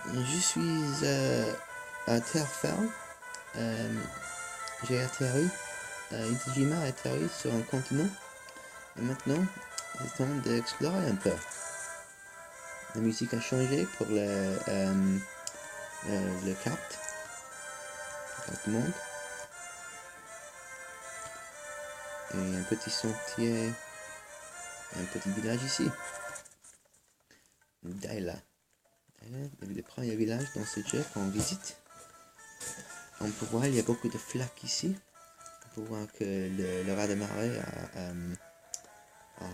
Je suis à terre ferme. J'ai atterri. Itajima a atterri sur un continent. Et maintenant, il est temps d'explorer un peu. La musique a changé pour le carte du monde. Et un petit sentier, un petit village ici. Daila. Le premier village dans ce jeu qu'on visite. On peut voir il y a beaucoup de flaques ici. On peut voir que le raz de marée a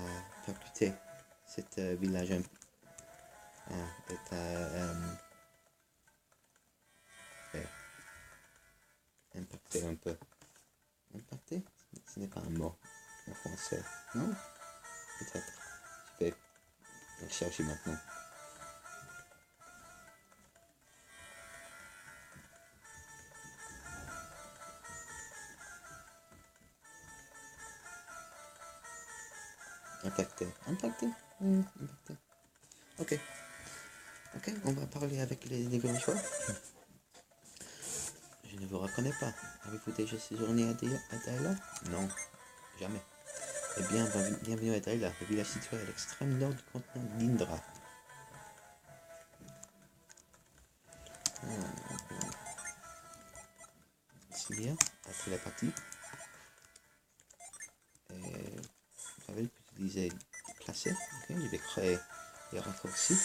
percuté cet village. Impacté un peu. Impacté? Ce n'est pas un mot en français. Non? Peut-être. Je vais le chercher maintenant. Impacté. Impacté? Impacté. Ok. Ok, on va parler avec les villageois. Je ne vous reconnais pas. Avez-vous déjà séjourné à Daila? Non, jamais. Eh bien, bienvenue à Daila, le village situé à l'extrême nord du continent d'Indra. C'est bien, après la partie. Et vous savez, utiliser placer. Ok, je vais créer des raccourcis.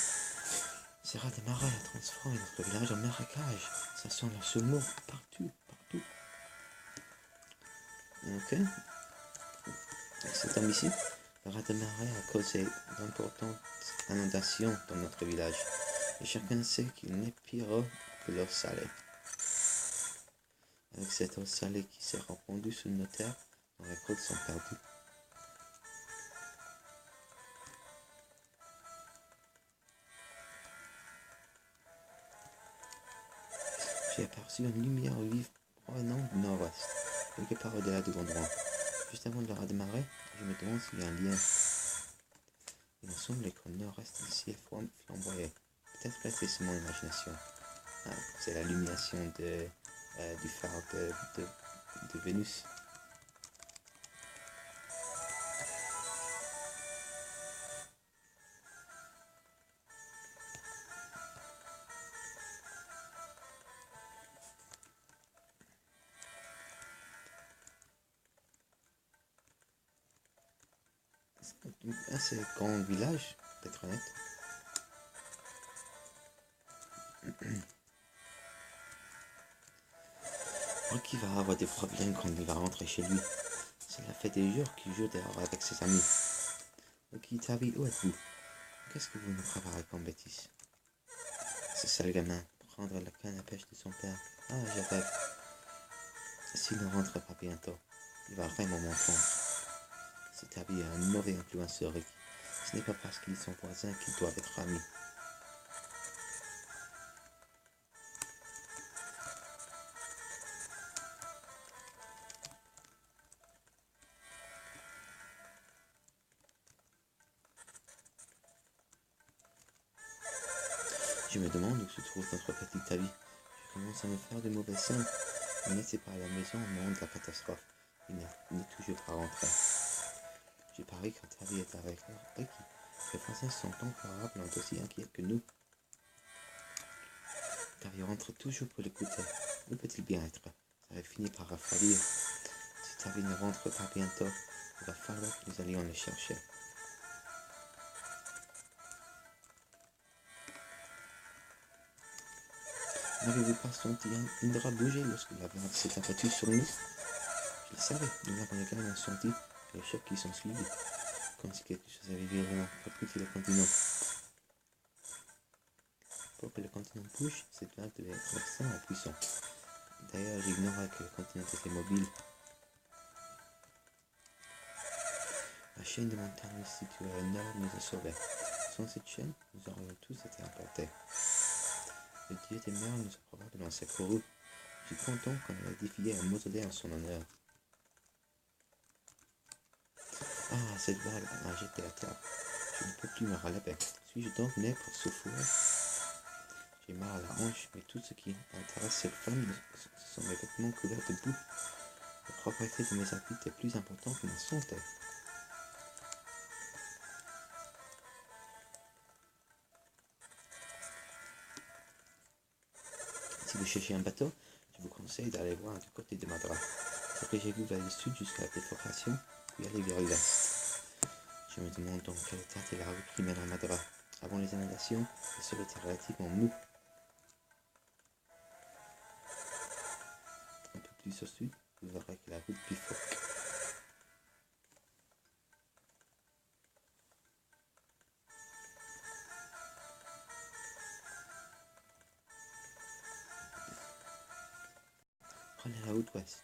Ces rats de marée a transformé notre village en marécage. Ça sent la semoule partout. Ok. Cet homme ici, le raz de marée a causé d'importantes inondations dans notre village. Et chacun sait qu'il n'est pire que l'eau salée. Avec cette eau salée qui s'est répandue sur nos terres, nos récoltes sont perdues. J'ai aperçu une lumière vive provenant du nord-ouest, quelque part au-delà du Gondron. Juste avant le raz de marée, je me demande s'il y a un lien. Il me semble qu'au nord-est du ciel flamboyait. Peut-être que c'est mon imagination. Ah, c'est l'illumination du phare de Vénus. Un assez grand village, peut-être honnête. Qui va avoir des problèmes quand il va rentrer chez lui. Cela fait des jours qu'il joue dehors avec ses amis. Ok, Tavi, où êtes-vous? Qu'est-ce que vous nous préparez comme bêtise? Ce sale gamin, prendre la canne à pêche de son père. Ah, je rêve. S'il ne rentre pas bientôt, il va vraiment m'entendre. Ce Tavi a une mauvaise influence sur Rick. Ce n'est pas parce qu'ils sont voisins qu'ils doivent être amis. Je me demande où se trouve notre petit Tavi. Je commence à me faire de mauvais signes. Il n'était pas à la maison au moment de la catastrophe. Il n'est toujours pas rentré. J'ai parié quand Tavi est avec Ricky. Les Français sont probablement aussi inquiets que nous. Tavi rentre toujours pour l'écouter. Où peut-il bien être? Ça va finir par refroidir. Si Tavi ne rentre pas bientôt, il va falloir que nous allions le chercher. N'avez-vous pas senti Indra bouger lorsque la vague s'est abattue sur nous? Je le savais, nous avons également senti les chocs qui sont suivis, comme si quelque chose avait violemment percuté le continent. Pour que le continent bouge, cette vague devait être extrêmement puissante. D'ailleurs, j'ignorais que le continent était mobile. La chaîne de montagnes située au nord nous a sauvés. Sans cette chaîne, nous aurions tous été emportés. Le dieu des mers nous a probablement secourus. Je suis content qu'on ait édifié un mausolée en son honneur. Ah, cette vague m'a jeté à terre. Je ne peux plus me relever. Suis-je donc né pour souffrir? J'ai mal à la hanche, mais tout ce qui intéresse cette femme, ce sont mes vêtements couverts de boue. La propriété de mes habits est plus importante que ma santé. Si vous cherchez un bateau, je vous conseille d'aller voir du côté de Madras. C'est que j'ai vu vers le sud jusqu'à la bifurcation, puis aller vers l'est. Je me demande dans quel état est la route qui mène à Madras. Avant les inondations, le sol était relativement mou. Un peu plus au sud, vous verrez que la route bifurque. Prenez la route ouest.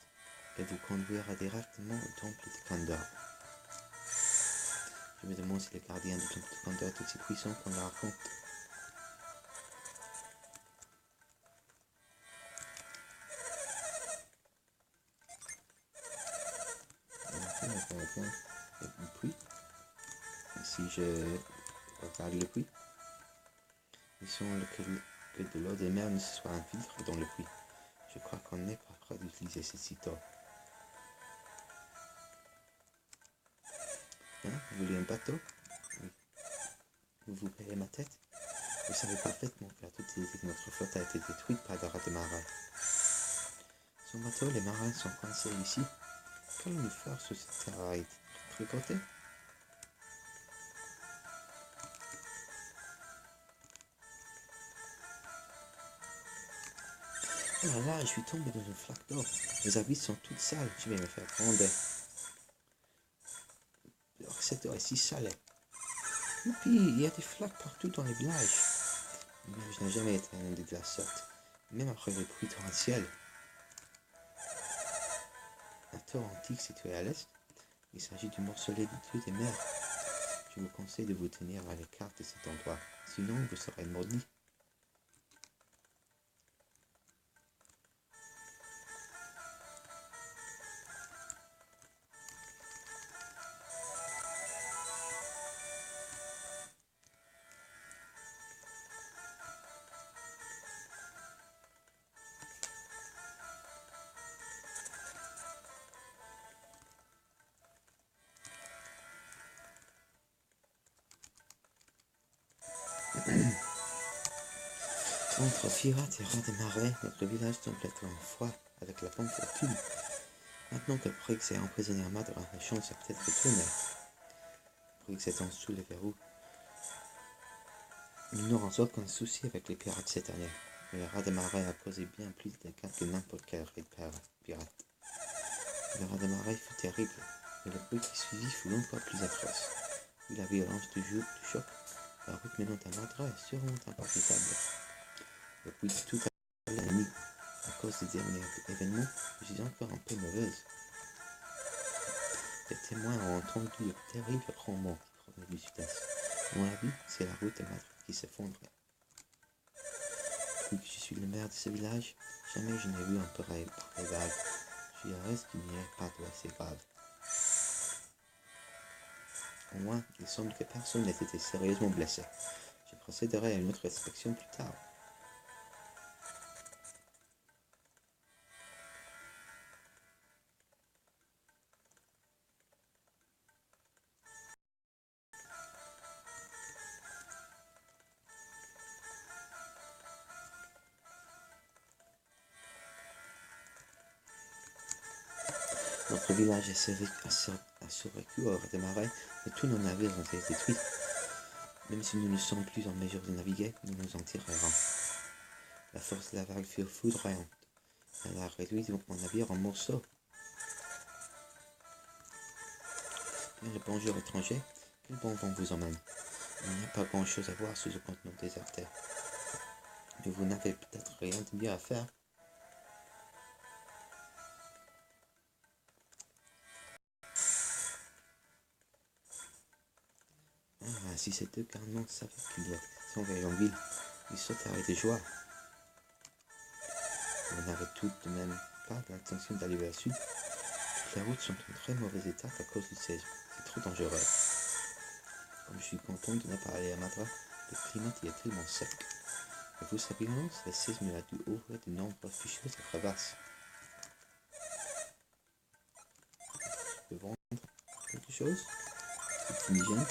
Elle vous conduira directement au temple de Kandar. Je me demande si le gardien du temple de Kandar est aussi puissant qu'on le raconte. Il y a un puits. Si je regarde le puits, il semble que de l'eau de mer ne soit infiltrée dans le puits. Je crois qu'on n'est pas prêt d'utiliser ce site-là. Hein? Vous voulez un bateau? Oui. Vous payez ma tête? Vous savez parfaitement que la totalité de notre flotte a été détruite par des rats de marée. Son bateau, les marins sont coincés ici. Qu'allons-nous faire sur cette terre aride? Tricoter? Oh là là, je suis tombé dans une flaque d'eau. Mes habits sont toutes sales. Je vais me faire prendre. Alors, cette eau est si salée. Et puis, il y a des flaques partout dans les villages. Mais je n'ai jamais été inondé de la sorte, même après les pluies torrentielles. Un tour antique situé à l'est, il s'agit du morcelet du dieu des mers. Je vous conseille de vous tenir à l'écart de cet endroit, sinon vous serez maudit. Entre pirates et rats de marée, notre village semble être en froid avec la bonne fortune. Maintenant que Briggs est emprisonné à Madras, la chance a peut-être retourné. Briggs est en dessous les verrous. Nous n'aurons aucun souci avec les pirates cette année. Le rat de marée a causé bien plus de dégâts que n'importe quel raid pirate. Le rat de marée fut terrible, mais le bruit qui suivit fut encore plus atroce. Vu la violence du choc, la route menant à Madras est sûrement impassable. Le bruit tout à la nuit. À cause des derniers événements, je suis encore un peu mauvaise. Les témoins ont entendu de terribles grondements qui provenaient du sud-est. À mon avis, c'est la route de Madras qui s'effondrait. Depuis que je suis le maire de ce village, jamais je n'ai vu un pareil vague. Je dirais qu'il n'y ait pas de assez grave. Au moins, il semble que personne n'ait été sérieusement blessé. Je procéderai à une autre inspection plus tard. Notre village a survécu au raz de marée, mais tous nos navires ont été détruits. Même si nous ne sommes plus en mesure de naviguer, nous nous en tirerons. La force de la vague fut foudroyante. Elle a réduit mon navire en morceaux. Mais le bonjour étranger, quel bon vent vous emmène. Il n'y a pas grand-chose à voir sur ce continent déserté. Mais vous n'avez peut-être rien de mieux à faire. Ah, si ces deux carnants savaient qu'ils s'envoyaient en ville, ils sauteraient de joie. Vous n'avez tout de même pas l'intention d'aller vers le sud. Toutes les routes sont en très mauvais état à cause du séisme. C'est trop dangereux. Comme je suis content de ne pas aller à Madras, le climat y est tellement sec. Et vous savez, non, le séisme a dû ouvrir de nombreuses fissures et crevasses. Je peux vendre quelque chose? C'est fumigène.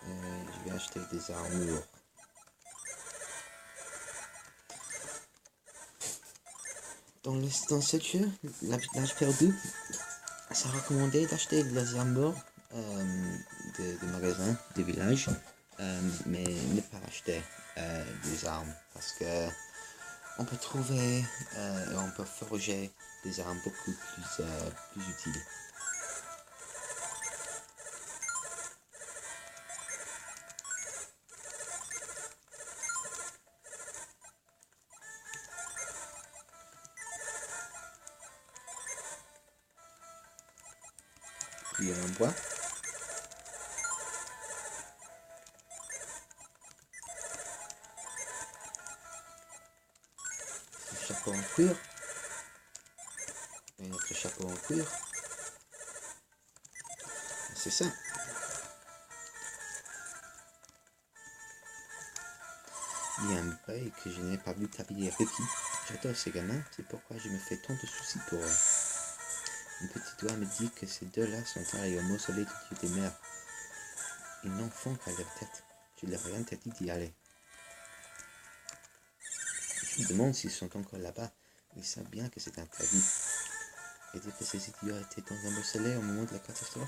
Je vais acheter des armures. Dans ce jeu, l'âge perdu, ça recommandait d'acheter des armures de magasins, de villages, mais ne pas acheter des armes parce que on peut trouver et on peut forger des armes beaucoup plus utiles. Il y a un bois. Un chapeau en cuir. Et un autre chapeau en cuir. C'est ça. Il y a un bail que je n'ai pas vu t'habiller Ricky. J'adore ces gamins, c'est pourquoi je me fais tant de soucis pour eux. Une petite doigt me dit que ces deux-là sont allés au mausolée du dieu des mers. Ils n'en font qu'à leur tête. Je leur ai interdit d'y aller. Je me demande s'ils sont encore là-bas. Ils savent bien que c'est interdit. Et dire que ces idiots étaient dans un mausolée au moment de la catastrophe.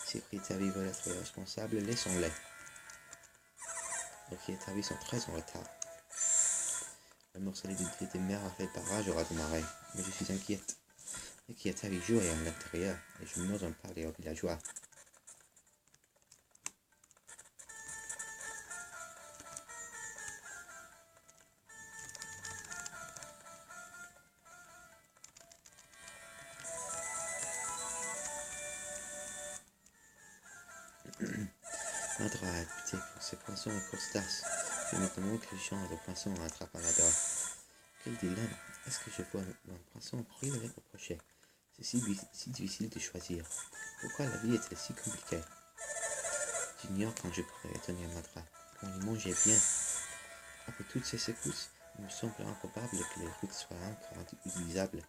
Si Ritavi veut être responsable, laissons-les. Les Ritavi sont très en retard. Le mausolée du dieu des mers a fait barrage au raz de marée, mais je suis inquiète. Les Ritavi jouent à l'intérieur et je n'ose en parler aux villageois. Madra a buté pour ses poissons et crustacés. Et maintenant que les gens de poissons attrapent à la dor. Quel dilemme! Est-ce que je vois un poisson brûler au crochet? C'est si difficile de choisir. Pourquoi la vie est-elle si compliquée? J'ignore quand je pourrais étonner Madra. Quand il mangeait bien. Après toutes ces secousses, il me semble improbable que les routes soient encore utilisables.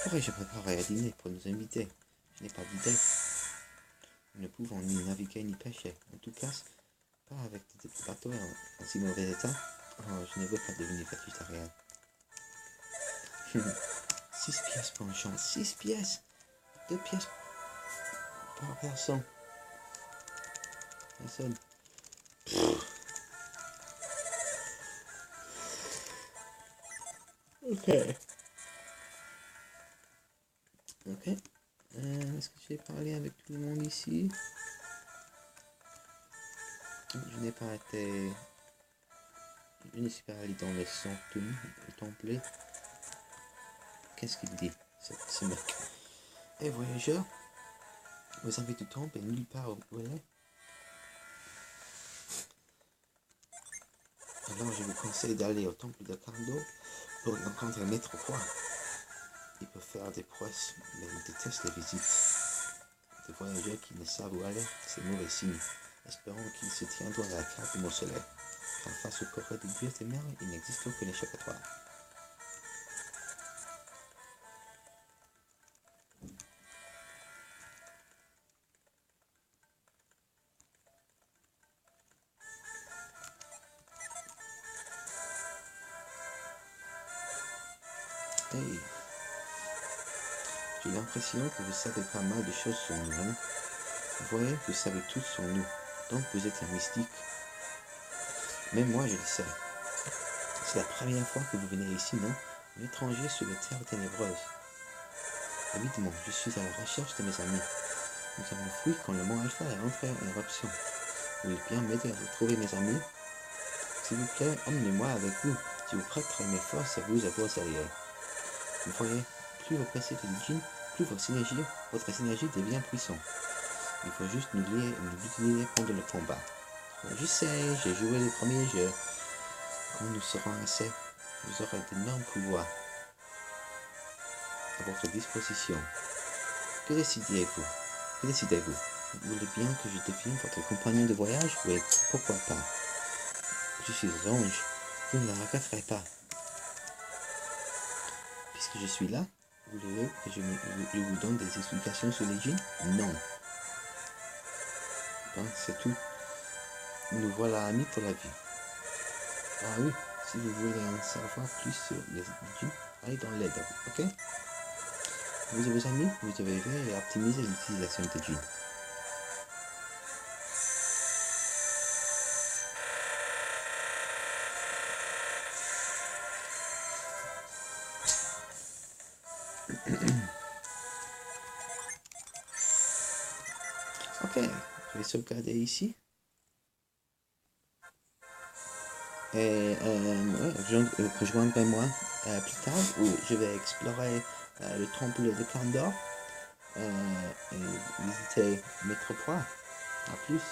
Pourrais-je préparer à dîner pour nous inviter? Je n'ai pas d'idée. Nous ne pouvons ni naviguer ni pêcher. En tout cas, pas avec des bateaux en si mauvais état. Oh, je ne veux pas devenir végétarien. 6 pièces pour une chambre. 6 pièces! 2 pièces par personne. Ok. Est-ce que j'ai parlé avec tout le monde ici? Je n'ai pas été... Je ne suis pas allé dans le sanctum, le temple. Qu'est-ce qu'il dit, ce mec? Et voyageurs, vous avez du temple et nulle part où aller? Alors je vous conseille d'aller au temple de Kando pour rencontrer Maître Roi. Il peut faire des prouesses, mais il déteste les visites. Des voyageurs qui ne savent où aller, c'est mauvais signe. Espérons qu'il se tiendra à la carte du mausolée. Car face au corps du dieu des mers, il n'existe aucun échappatoire. Hey. J'ai l'impression que vous savez pas mal de choses sur nous, hein? Vous voyez, vous savez tout sur nous, donc vous êtes un mystique. Même moi, je le sais. C'est la première fois que vous venez ici, non? Un étranger sur les terres ténébreuses. Évidemment, je suis à la recherche de mes amis. Nous avons fui quand le mont Alpha est entré en éruption. Vous voulez bien m'aider à retrouver mes amis? S'il vous plaît, emmenez-moi avec vous. Je vous prêterai mes forces à vous et vos alliés. Vous voyez, plus vous pressez les djinns, plus votre synergie devient puissante. Il faut juste nous l'utiliser pendant le combat. Je sais, j'ai joué les premiers jeux. Quand nous serons assez, vous aurez d'énormes pouvoirs. à votre disposition. Que décidez-vous? Que décidez-vous? Vous voulez bien que je devienne votre compagnon de voyage? Oui, pourquoi pas? Je suis ange, vous ne la regretterez pas. Puisque je suis là, vous voulez que je vous donne des explications sur les djinns? Non. Bon, c'est tout. Nous voilà amis pour la vie. Ah oui, si vous voulez en savoir plus sur les djinns, allez dans l'aide, ok? Vous et vos amis, vous devez optimiser l'utilisation des djinns. Ok, je vais sauvegarder ici. Et rejoindrez-moi plus tard où je vais explorer le temple de Kandor et visiter Métropole. A plus.